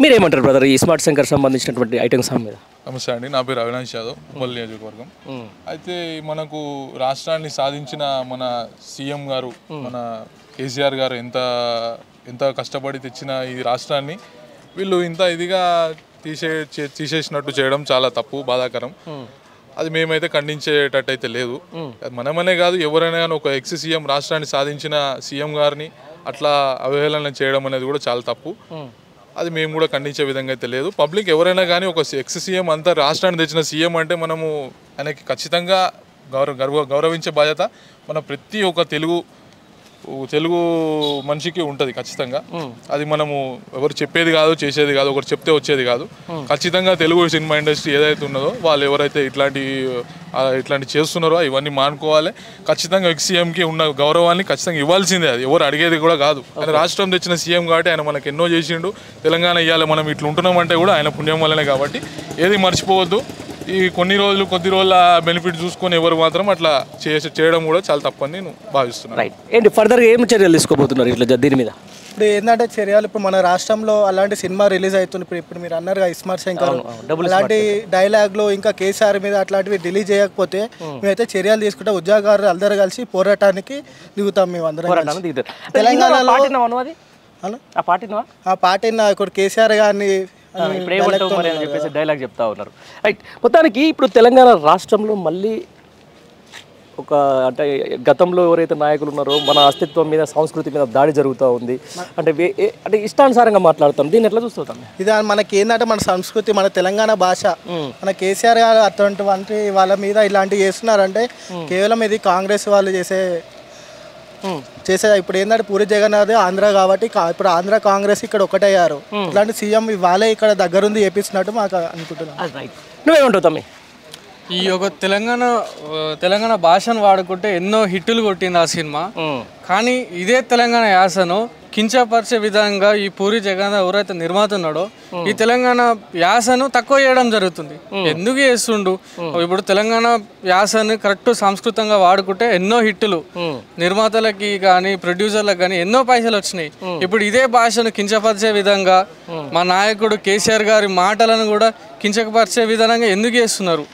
మీరేమంటారు బ్రదర్ ఈ స్మార్ట్ శంకర్ సంబంధించినటువంటి ఐటమ్స్ మీద? నమస్తే అండి, నా పేరు అవినాష్ యాదవ్, ఉప్పల్ నియోజకవర్గం. అయితే మనకు రాష్ట్రాన్ని సాధించిన మన సీఎం గారు, మన కేసీఆర్ గారు ఎంత కష్టపడి తెచ్చిన ఈ రాష్ట్రాన్ని వీళ్ళు ఇంత ఇదిగా తీసేసినట్టు చేయడం చాలా తప్పు, బాధాకరం. అది మేమైతే ఖండించేటట్టయితే లేదు. మనమనే కాదు, ఎవరైనా కానీ ఒక ఎక్స్ సీఎం, రాష్ట్రాన్ని సాధించిన సీఎం గారిని అట్లా అవహేళన చేయడం అనేది కూడా చాలా తప్పు. అది మేము కూడా ఖండించే విధంగా అయితే లేదు. పబ్లిక్ ఎవరైనా కానీ ఒక ఎక్స్ సీఎం, అంతా రాష్ట్రాన్ని తెచ్చిన సీఎం అంటే మనము ఆయనకి ఖచ్చితంగా గౌరవించే బాధ్యత మన ప్రతి ఒక్క తెలుగు మనిషికి ఉంటుంది ఖచ్చితంగా. అది మనము ఎవరు చెప్పేది కాదు, చేసేది కాదు, ఒకరు చెప్తే వచ్చేది కాదు. ఖచ్చితంగా తెలుగు సినిమా ఇండస్ట్రీ ఏదైతే ఉన్నదో వాళ్ళు ఎవరైతే ఇట్లాంటి చేస్తున్నారో ఇవన్నీ మానుకోవాలి. ఖచ్చితంగా ఎక్స్ సీఎంకి ఉన్న గౌరవాన్ని ఖచ్చితంగా ఇవ్వాల్సిందే, అది ఎవరు అడిగేది కూడా కాదు. ఆయన రాష్ట్రం తెచ్చిన సీఎం కాబట్టి ఆయన మనకు ఎన్నో చేసిండు. తెలంగాణ ఇవ్వాలి, మనం ఇట్లా ఉంటున్నామంటే కూడా ఆయన పుణ్యం వల్లనే. కాబట్టి ఏది మర్చిపోవద్దు. ఈ కొద్ది రోజుల బెనిఫిట్ చూసుకొని ఎవరు మాత్రం అట్లా చేయడం కూడా చాలా తప్పని నేను భావిస్తున్నాను. ఏంటి ఫర్దర్గా ఏం చర్యలు తీసుకోబోతున్నారు ఇట్లా దీని మీద? ఇప్పుడు ఏంటంటే చర్యలు, ఇప్పుడు మన రాష్ట్రంలో అలాంటి సినిమా రిలీజ్ అవుతుంది. ఇప్పుడు మీరు అన్నారు స్మార్ట్ శంకర్, అలాంటి డైలాగ్లు ఇంకా కేసీఆర్ మీద అట్లాంటివి రిలీజ్ చేయకపోతే మేమైతే చర్యలు తీసుకుంటే ఉద్యోగాలు అందరూ కలిసి పోరాటానికి దిగుతాం. మేము అందరం తెలంగాణలో ఆ పార్టీ ఇప్పుడు కేసీఆర్ గారిని చెప్పేసి డైలాగ్ చెప్తా ఉన్నారు. రైట్, మొత్తానికి ఇప్పుడు తెలంగాణ రాష్ట్రంలో మళ్ళీ ఒక అంటే గతంలో ఎవరైతే నాయకులు ఉన్నారో మన అస్తిత్వం మీద, సంస్కృతి మీద దాడి జరుగుతూ ఉంది. అంటే ఇష్టానుసారంగా మాట్లాడుతాం. దీన్ని ఎట్లా చూస్తాం? ఇది మనకి ఏంటంటే మన సంస్కృతి, మన తెలంగాణ భాష, మన కేసీఆర్ గారు అటువంటి వాళ్ళ మీద ఇలాంటివి చేస్తున్నారంటే కేవలం ఇది కాంగ్రెస్ వాళ్ళు చేసే ఇప్పుడు ఏంటంటే పూరి జగన్నాథ్ ఆంధ్ర కాబట్టి ఇప్పుడు ఆంధ్ర కాంగ్రెస్ ఇక్కడ ఒకటయ్యారు. ఇలాంటి సీఎం వాళ్ళే ఇక్కడ దగ్గరుండి చేపిస్తున్నట్టు మాకు అనుకుంటున్నాను. నువ్వేమంటావు తమ్మి? ఈ యొక్క తెలంగాణ భాషను వాడుకుంటే ఎన్నో హిట్టులు కొట్టింది ఆ సినిమా. కానీ ఇదే తెలంగాణ యాసను కించపరిచే విధంగా ఈ పూరి జగన్నాథ్ ఎవరైతే నిర్మాత ఉన్నాడో ఈ తెలంగాణ యాసను తక్కువ చేయడం జరుగుతుంది. ఎందుకు చేస్తుండు? ఇప్పుడు తెలంగాణ యాసను కరెక్ట్ సంస్కృతంగా వాడుకుంటే ఎన్నో హిట్టులు నిర్మాతలకి కానీ ప్రొడ్యూసర్లకు కానీ ఎన్నో పైసలు వచ్చినాయి. ఇప్పుడు ఇదే భాషను కించపరిచే విధంగా మా నాయకుడు కేసీఆర్ గారి మాటలను కూడా కించపరిచే విధంగా ఎందుకు చేస్తున్నారు?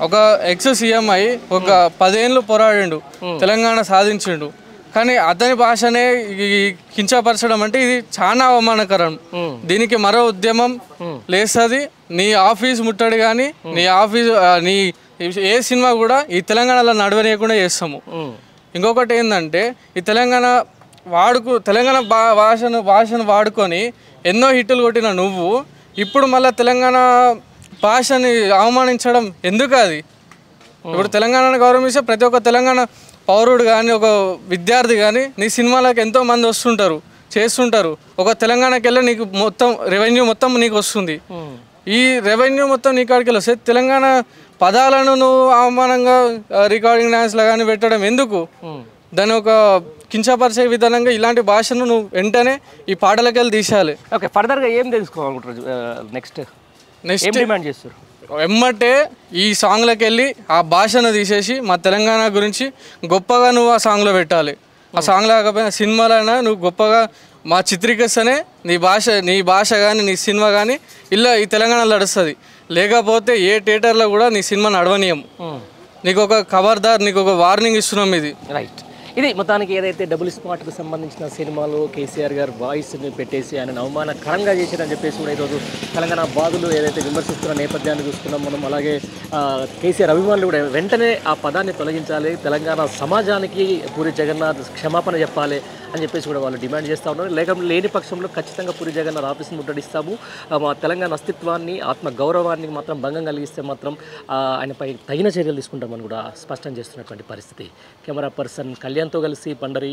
ఒక ఎక్స్ సీఎం అయి ఒక 10 ఏళ్ళు పోరాడిండు, తెలంగాణ సాధించిండు. కానీ అతని భాషనే కించపరచడం అంటే ఇది చాలా అవమానకరం. దీనికి మరో ఉద్యమం లేస్తుంది. నీ ఆఫీస్ ముట్టడి కానీ నీ ఏ సినిమా కూడా ఈ తెలంగాణలో నడవనీయకుండా చేస్తాము. ఇంకొకటి ఏంటంటే ఈ తెలంగాణ భాషను వాడుకొని ఎన్నో హిట్టులు కొట్టిన నువ్వు ఇప్పుడు మళ్ళీ తెలంగాణ భాషని అవమానించడం ఎందుకు? అది ఇప్పుడు తెలంగాణను గౌరవిస్తే ప్రతి ఒక్క తెలంగాణ పౌరుడు కానీ ఒక విద్యార్థి కానీ నీ సినిమాలకు ఎంతో మంది వస్తుంటారు, చేస్తుంటారు. ఒక తెలంగాణకి వెళ్ళి నీకు రెవెన్యూ మొత్తం నీకు వస్తుంది. ఈ రెవెన్యూ మొత్తం నీ కాడికి వస్తే తెలంగాణ పదాలను నువ్వు అవమానంగా రికార్డింగ్ డాన్స్లో కానీ పెట్టడం ఎందుకు? దాని ఒక కించపరిచే విధానంగా ఇలాంటి భాషను నువ్వు వెంటనే ఈ పాటలకి వెళ్ళి తీసేయాలి. ఓకే, ఫర్దర్గా ఏం తెలుసుకోవాలనుకుంటారు? నెక్స్ట్ డిమాండ్ చేస్తారు ఎమ్మటే ఈ సాంగ్లోకి వెళ్ళి ఆ భాషను తీసేసి మా తెలంగాణ గురించి గొప్పగా నువ్వు ఆ సాంగ్లో పెట్టాలి. ఆ సాంగ్ లేకపోయినా సినిమాలైనా నువ్వు గొప్పగా మా చిత్రీకరిస్తేనే నీ భాష కానీ నీ సినిమా కానీ ఇలా ఈ తెలంగాణలో నడుస్తుంది. లేకపోతే ఏ థియేటర్లో కూడా నీ సినిమా నడవనీయం. నీకు ఒక ఖబర్దార్, నీకు ఒక వార్నింగ్ ఇస్తున్నాం. ఇది రైట్. ఇది మొత్తానికి ఏదైతే డబుల్ స్మార్ట్కి సంబంధించిన సినిమాలో కేసీఆర్ గారు వాయిస్ని పెట్టేసి ఆయన అవమానకరంగా చేశారని చెప్పేసి కూడా ఈరోజు తెలంగాణ బాధలు ఏదైతే విమర్శిస్తున్న నేపథ్యాన్ని చూస్తున్నాం మనం. అలాగే కేసీఆర్ అభిమానులు కూడా వెంటనే ఆ పదాన్ని తొలగించాలి, తెలంగాణ సమాజానికి పూరి జగన్నాథ్ క్షమాపణ చెప్పాలి అని చెప్పేసి కూడా వాళ్ళు డిమాండ్ చేస్తూ ఉన్నారు. లేని పక్షంలో ఖచ్చితంగా పూరి జగన్నాథ్ ఆఫీస్ని ముట్టడిస్తాము. మా తెలంగాణ అస్తిత్వాన్ని, ఆత్మ గౌరవాన్ని మాత్రం భంగం కలిగిస్తే మాత్రం ఆయనపై తగిన చర్యలు తీసుకుంటామని కూడా స్పష్టం చేస్తున్నటువంటి పరిస్థితి. కెమెరా పర్సన్ కళ్యాణ్తో కలిసి పండరి.